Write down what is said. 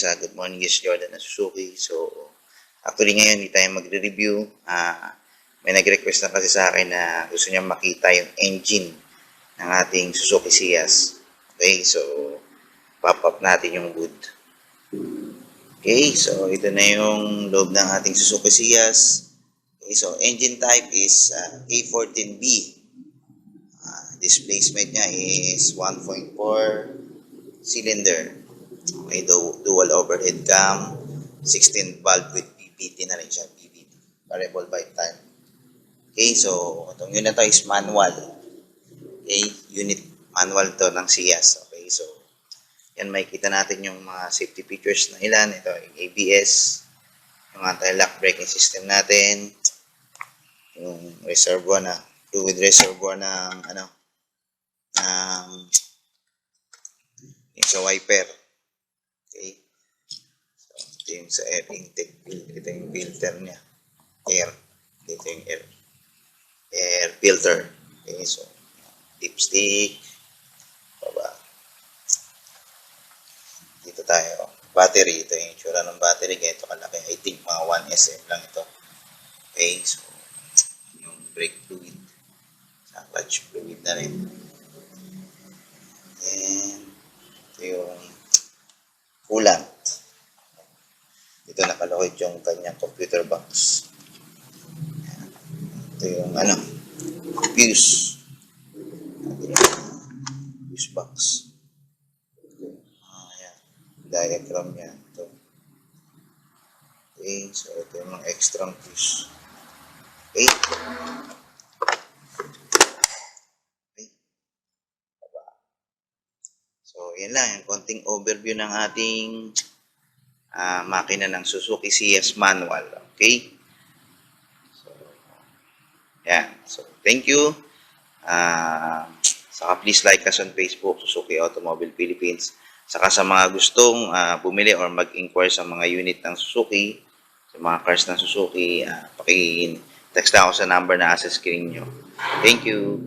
sa Good Morning Yes Jordan na Suzuki. So, actually ngayon hindi tayo magre-review. May nag-request na kasi sa akin na gusto niya makita yung engine ng ating Suzuki Ciaz. Okay, so pop up natin yung hood. Okay, so ito na yung loob ng ating Suzuki Ciaz. Okay, so engine type is A14B. Displacement niya is 1.4 cylinder. Okay, dual overhead cam, 16 valve with PVT na rin siya, PVT, variable bike time. Okay, so itong unit to is manual. Okay, unit manual to ng Ciaz. Okay, so yan, makikita natin yung mga safety features na ilan. Ito yung ABS, yung anti-lock braking system natin, yung reservoir na fluid reservoir ng yung sa wiper. Okay, so ito yung sa air intake, ito yung filter niya, air, ito yung air filter. Okay, so dipstick, baba. Dito tayo, battery, ito yung itsura ng battery, ganito kalaki, I think mga 1 SM lang ito. Okay, so yung brake fluid, sa clutch fluid na rin. And ito yung coolant. Dito nakalokit yung kanyang computer box. Ito yung fuse. Fuse box. Ayan. Diagram niya. Ito. Okay, so ito yung mga extra fuse. Okay. So, yan lang, yung konting overview ng ating makina ng Suzuki Ciaz manual. Okay? So, yan. So, thank you. Saka please like us on Facebook, Suzuki Automobile Philippines. Saka sa mga gustong bumili or mag-inquire sa mga unit ng Suzuki, sa mga cars ng Suzuki, paki-text na ako sa number na nasa screen nyo. Thank you.